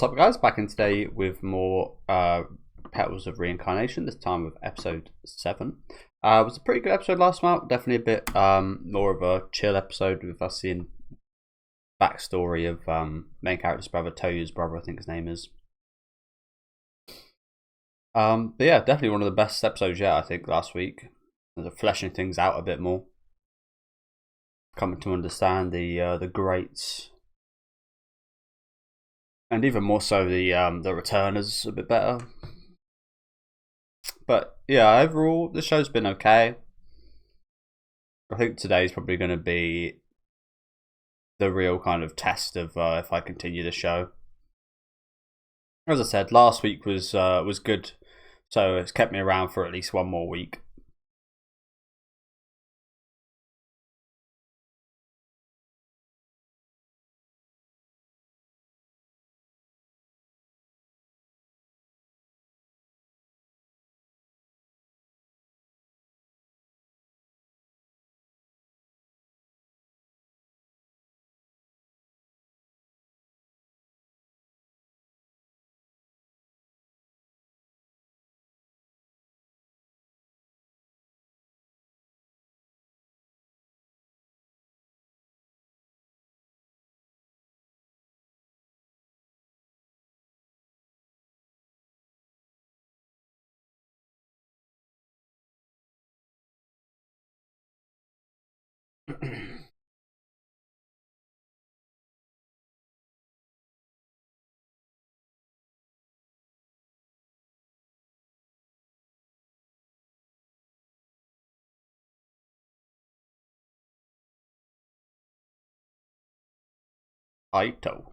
What's up, guys? Back in today with more Petals of Reincarnation, this time with episode 7. It was a pretty good episode last month, definitely a bit more of a chill episode with us seeing backstory of main character's brother, Toyo's brother, I think his name is. But yeah, definitely one of the best episodes yet, I think, last week. Fleshing things out a bit more. Coming to understand the greats. And even more so the returners a bit better. But yeah, overall the show's been okay. I think today's probably going to be the real kind of test of if I continue the show. As I said, last week was good, so it's kept me around for at least one more week. Aito.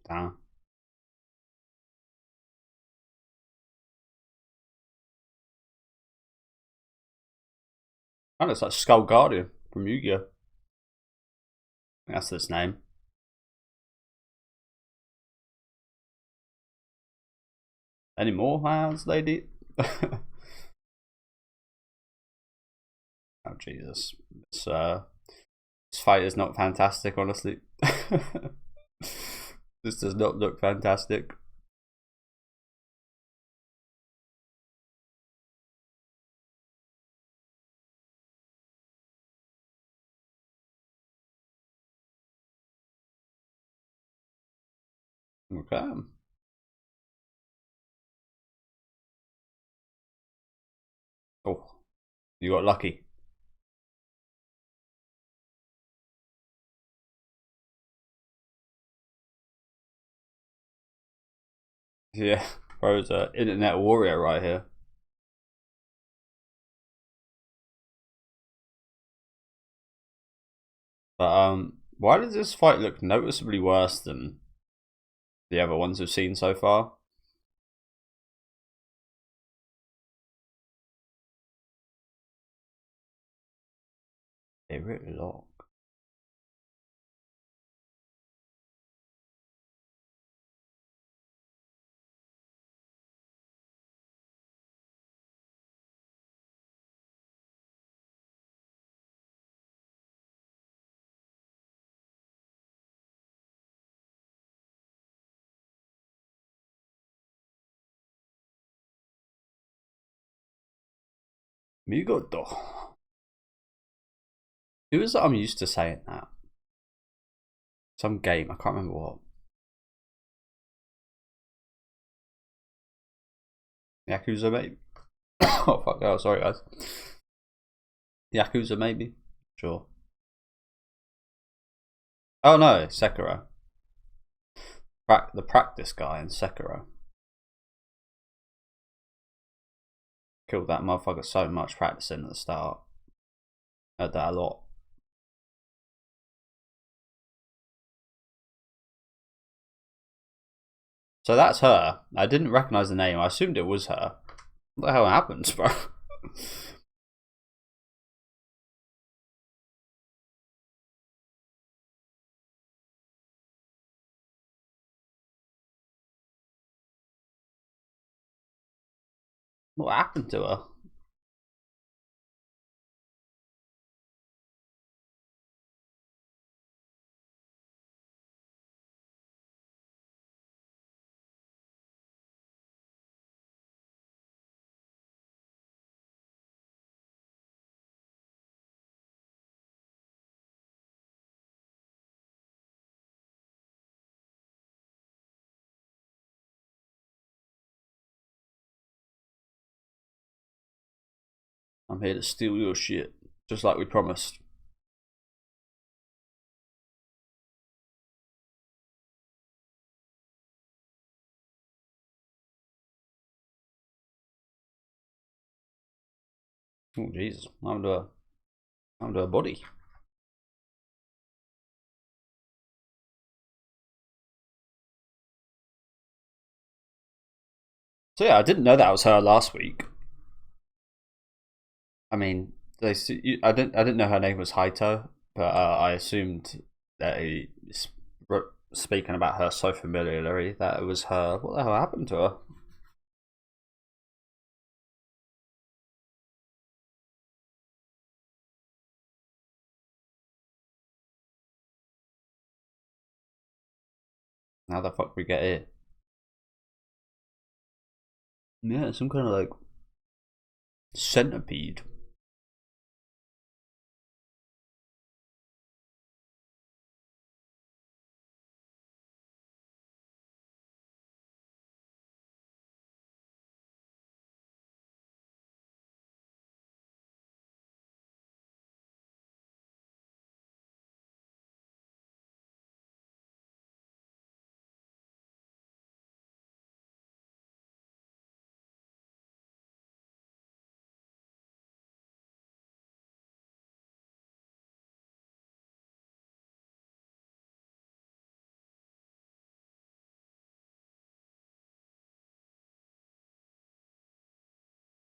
Damn. Oh, it's like Skull Guardian from Yu-Gi-Oh! That's his name. Any more hands, lady? Oh Jesus! This fight is not fantastic, honestly. This does not look fantastic. Okay. Oh, you got lucky. Yeah, bro's an internet warrior right here. But why does this fight look noticeably worse than the other ones we've seen so far? They really lock. Migoto. Who is it I'm used to saying that? Some game, I can't remember what. Yakuza maybe? Oh fuck, oh sorry guys. Yakuza maybe? Sure. Oh no, Sekiro. The practice guy in Sekiro. Killed that motherfucker so much practicing at the start. Heard that a lot. So that's her. I didn't recognise the name. I assumed it was her. What the hell happened, bro? What happened to her? I'm here to steal your shit, just like we promised. Oh Jesus, I'm under a body. So yeah, I didn't know that was her last week. I mean, I didn't know her name was Haito, but I assumed that speaking about her so familiarly that it was her. What the hell happened to her? How the fuck we get here? Yeah, some kind of like centipede.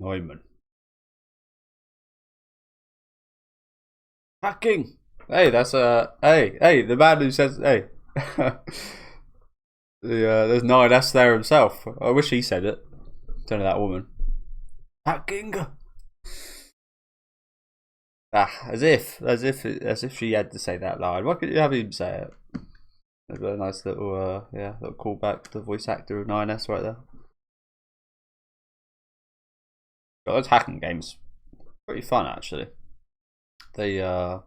Neumann. Hacking. Hey, that's hey, the man who says hey. There's no that's there himself. I wish he said it. Turn to that woman. Hacking. As if she had to say that line. Why couldn't you have him say it? That's a nice little little callback to the voice actor of 9S right there. But those hacking games, pretty fun actually. They I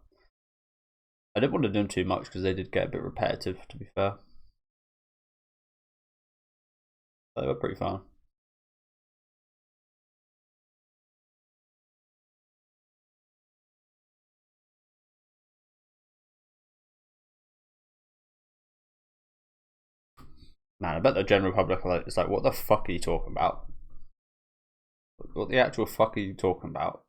didn't want to do them too much because they did get a bit repetitive, to be fair. But they were pretty fun. Man, I bet the general public is like, what the fuck are you talking about? What the actual fuck are you talking about?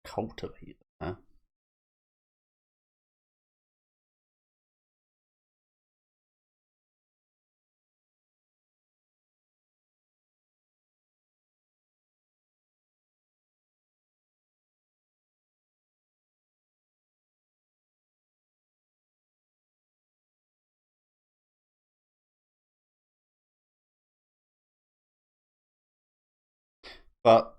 Cultivate, huh? But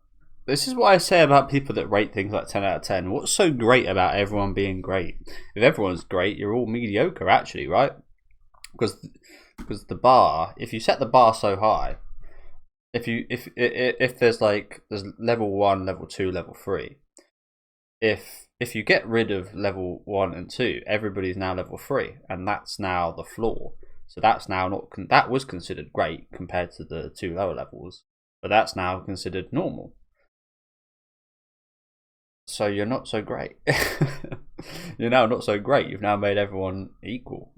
this is what I say about people that rate things like 10 out of 10. What's so great about everyone being great? If everyone's great, you're all mediocre, actually, right? Because the bar, if you set the bar so high, if there's level 1, level 2, level 3, if you get rid of level 1 and 2, everybody's now level 3, and that's now the floor. So that's now not that was considered great compared to the 2 lower levels. but that's now considered normal. So you're not so great. You're now not so great. You've now made everyone equal.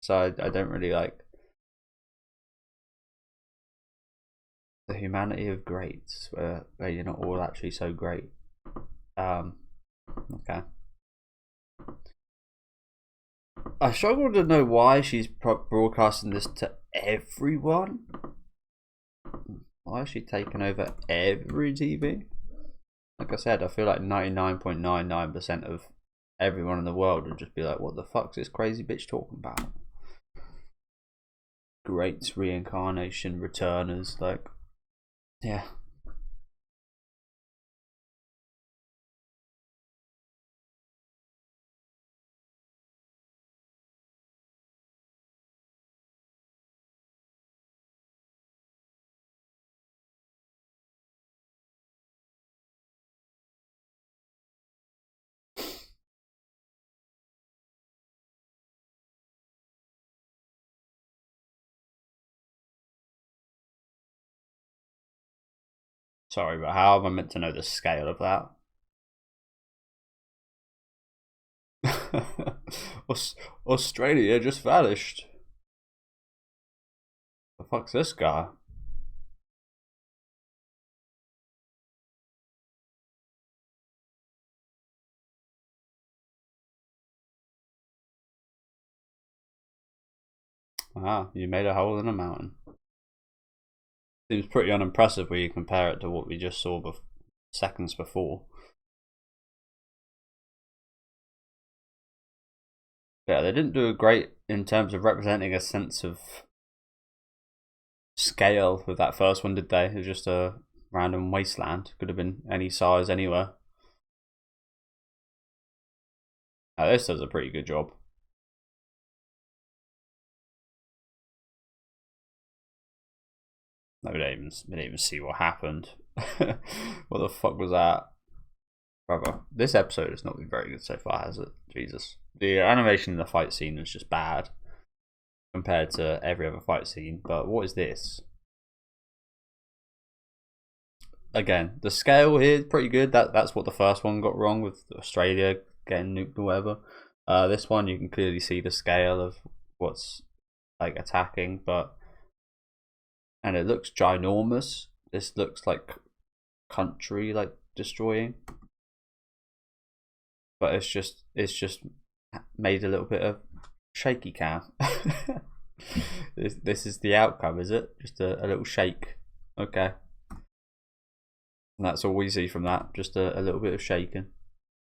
So I don't really like the humanity of greats, where you're not all actually so great. Okay. I struggle to know why she's broadcasting this to everyone. Why is she taking over every TV? Like I said, I feel like 99.99% of everyone in the world would just be like, what the fuck's this crazy bitch talking about? Great reincarnation, returners, like, yeah. Sorry, but how am I meant to know the scale of that? Australia just vanished. The fuck's this guy? Ah, you made a hole in a mountain. Seems pretty unimpressive when you compare it to what we just saw seconds before. Yeah, they didn't do a great in terms of representing a sense of scale with that first one, did they? It was just a random wasteland. Could have been any size anywhere. This does a pretty good job. No, we didn't even see what happened. What the fuck was that? Brother, this episode has not been very good so far, has it? Jesus. The animation in the fight scene was just bad compared to every other fight scene. But what is this? Again, the scale here is pretty good. That's what the first one got wrong with Australia getting nuked or whatever. This one you can clearly see the scale of what's like attacking, and it looks ginormous. This looks like country like destroying, but it's just made a little bit of shaky cam. This is the outcome, is it? Just a little shake. Okay, and that's all we see from that. Just a little bit of shaking.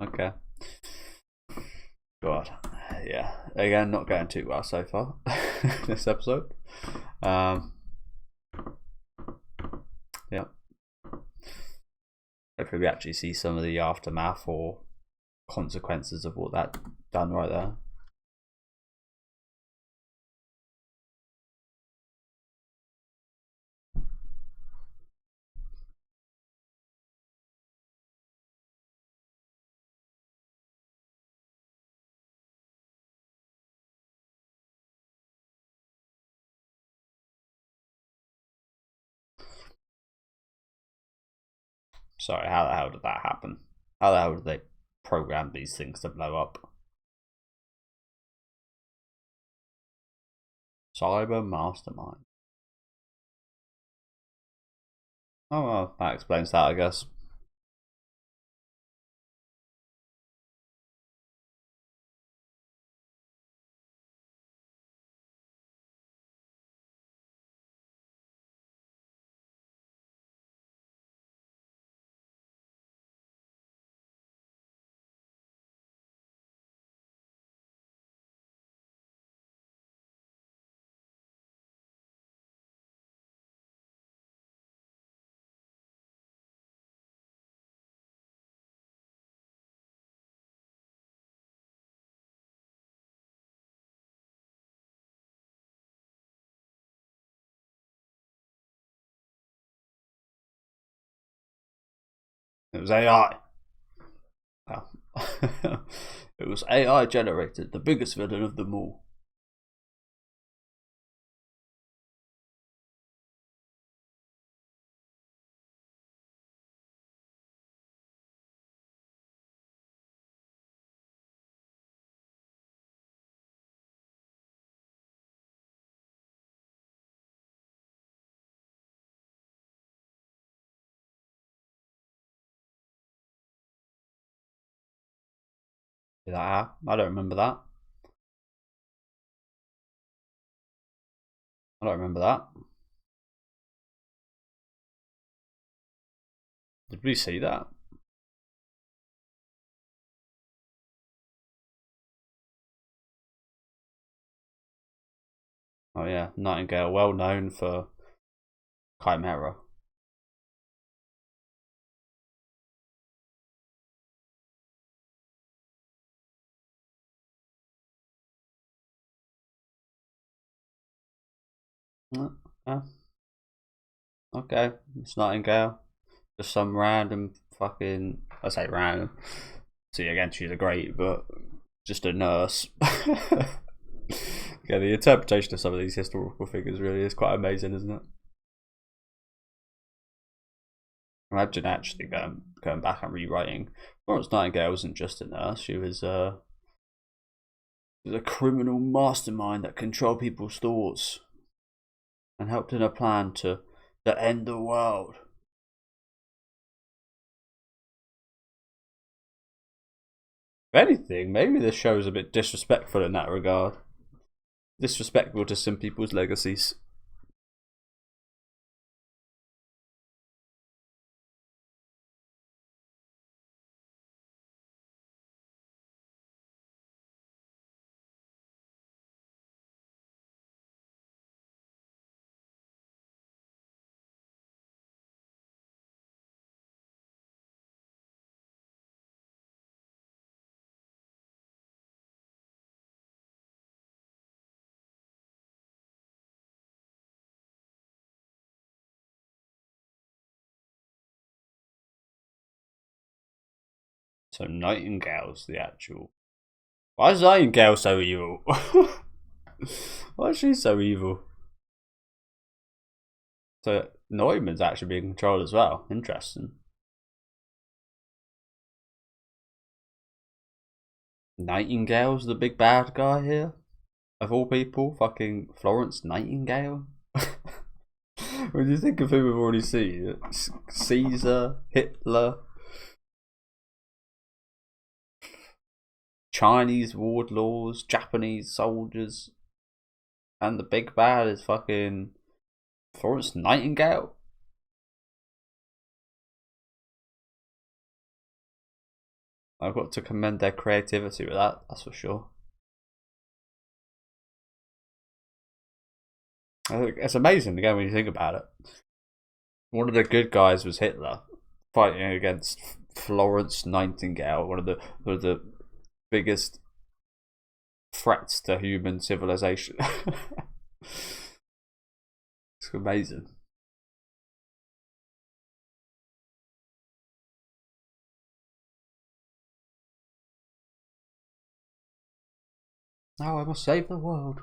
Okay. God, yeah. Again, not going too well so far. This episode. Yeah. Hopefully we actually see some of the aftermath or consequences of what that done right there. Sorry, how the hell did that happen? How the hell did they program these things to blow up? Cyber Mastermind. Oh well, that explains that, I guess. It was AI. Oh. It was AI generated, the biggest villain of them all. I don't remember that. I don't remember that. Did we see that? Oh yeah, Nightingale, well known for Chimera. Okay, it's Nightingale. Just some random fucking, I say random. See, again, she's a great, but just a nurse. Yeah, the interpretation of some of these historical figures really is quite amazing, isn't it? Imagine actually going back and rewriting. Florence Nightingale wasn't just a nurse; she was a criminal mastermind that controlled people's thoughts and helped in a plan to end the world. If anything, maybe this show is a bit disrespectful in that regard. Disrespectful to some people's legacies. So Nightingale's the actual. Why is Nightingale so evil? Why is she so evil? So Neumann's actually being controlled as well. Interesting. Nightingale's the big bad guy here? Of all people? Fucking Florence Nightingale? When you think of who we've already seen, Caesar, Hitler, Chinese warlords, Japanese soldiers, and the big bad is fucking Florence Nightingale. I've got to commend their creativity with that, that's for sure. It's amazing again when you think about it. One of the good guys was Hitler fighting against Florence Nightingale, one of the biggest threats to human civilization. It's amazing. Now I must save the world.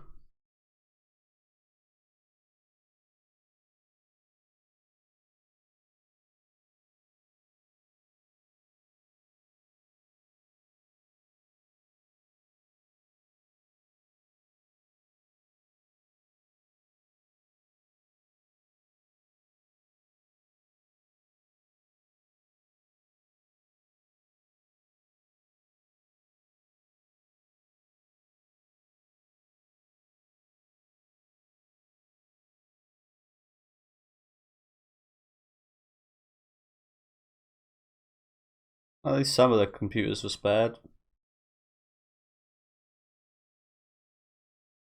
At least some of the computers were spared.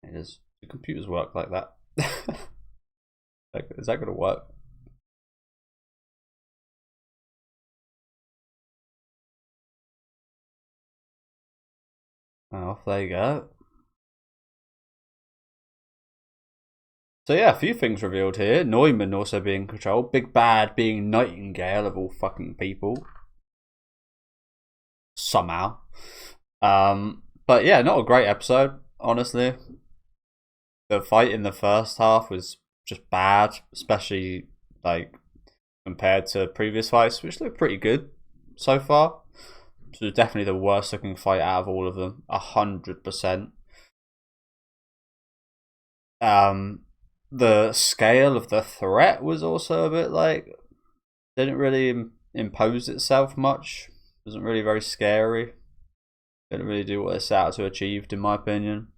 Does the computers work like that? Is that going to work? Oh, off there you go. So yeah, a few things revealed here. Neumann also being controlled. Big Bad being Nightingale of all fucking people. Somehow. But yeah, not a great episode, honestly. The fight in the first half was just bad, especially like compared to previous fights, which looked pretty good so far. So definitely the worst looking fight out of all of them, 100%. The scale of the threat was also a bit like didn't really impose itself much. Wasn't really very scary. Didn't really do what they set out to achieve, in my opinion.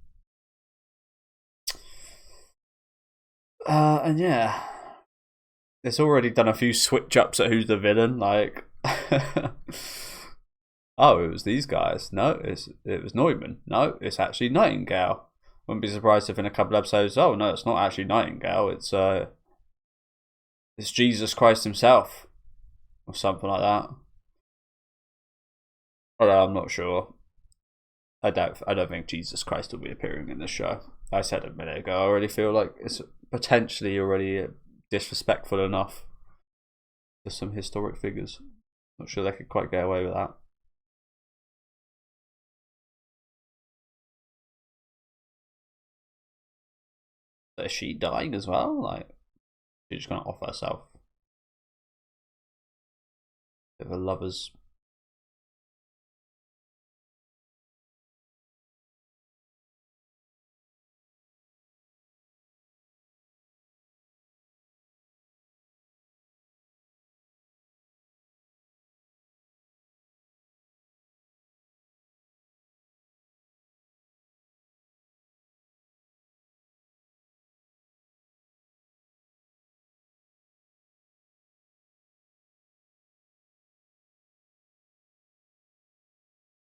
And yeah, it's already done a few switch ups at who's the villain. Like, oh, it was these guys. No, it was Neumann. No, it's actually Nightingale. Wouldn't be surprised if in a couple episodes, oh no, it's not actually Nightingale. It's Jesus Christ himself, or something like that. Although I'm not sure. I don't think Jesus Christ will be appearing in this show. I said a minute ago. I already feel like it's potentially already disrespectful enough to some historic figures. Not sure they could quite get away with that. Is she dying as well? Like, she's just gonna off herself. Bit of a lover's.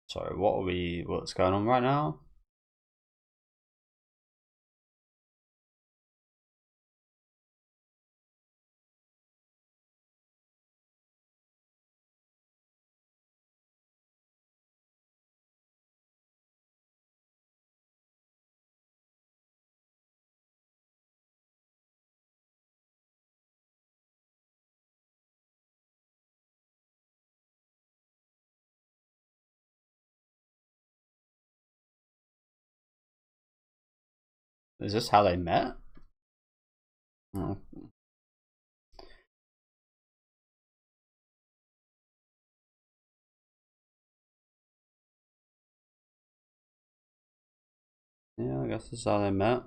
Sorry, what's going on right now? Is this how they met? Oh. Yeah, I guess this is how they met.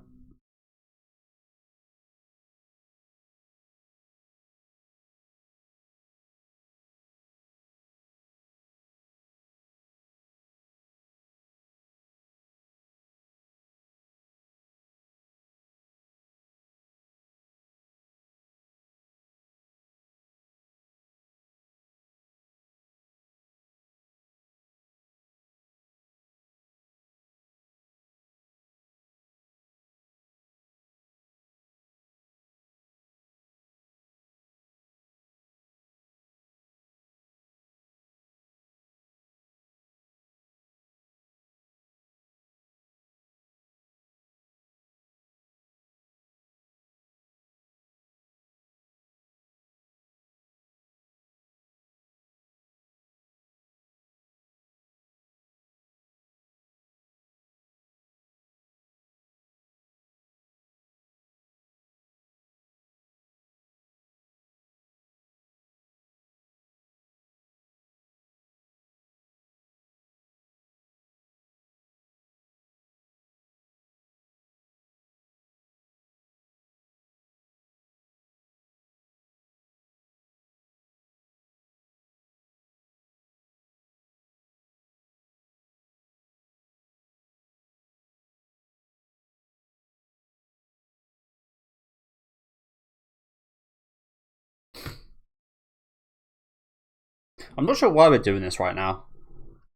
I'm not sure why we're doing this right now.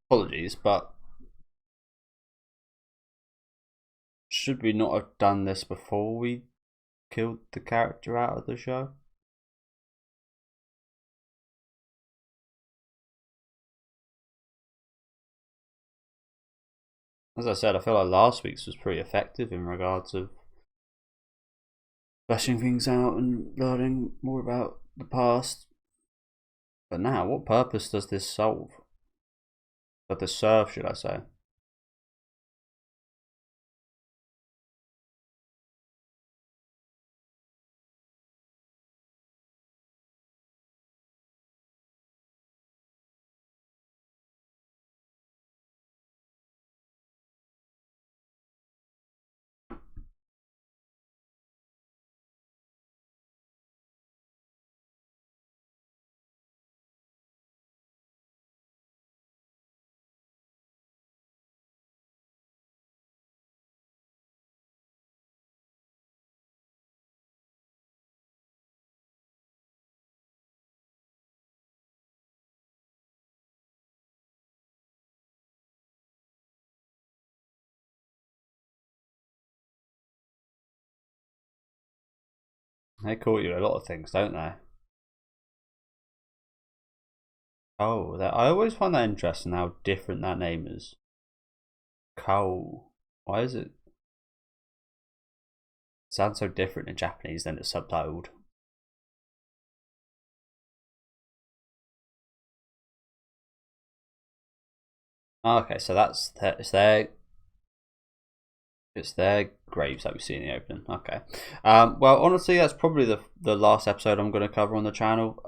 Apologies, but should we not have done this before we killed the character out of the show? As I said, I feel like last week's was pretty effective in regards of fleshing things out and learning more about the past. But now, what purpose does this solve? Or this serve, should I say? They call you a lot of things, don't they? Oh, I always find that interesting how different that name is. Ko. Why is it? Sounds so different in Japanese than it's subtitled. Okay, so it's their graves that we see in the opening. Okay. Well, honestly, that's probably the last episode I'm going to cover on the channel.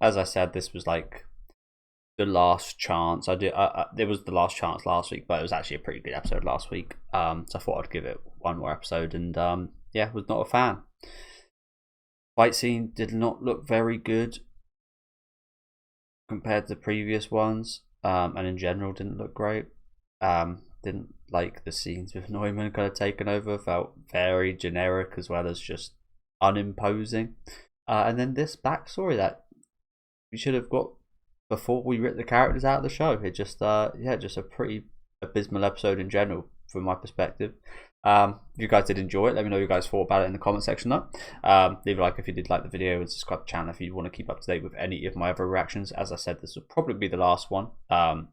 As I said, this was like the last chance. It was the last chance last week, but it was actually a pretty good episode last week. So I thought I'd give it one more episode, and yeah, was not a fan. Fight scene did not look very good compared to previous ones, and in general didn't look great. Didn't like the scenes with Neumann kind of taken over. Felt very generic as well as just unimposing. And then this backstory that we should have got before we ripped the characters out of the show. It just just a pretty abysmal episode in general from my perspective. If you guys did enjoy it, let me know what you guys thought about it in the comment section though. Leave a like if you did like the video, and subscribe to the channel if you want to keep up to date with any of my other reactions. As I said, this will probably be the last one,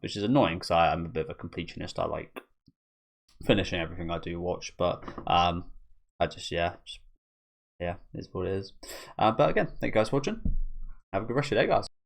which is annoying because I'm a bit of a completionist. I like finishing everything I do watch, but I just it's what it is. But again, thank you guys for watching. Have a good rest of your day, guys.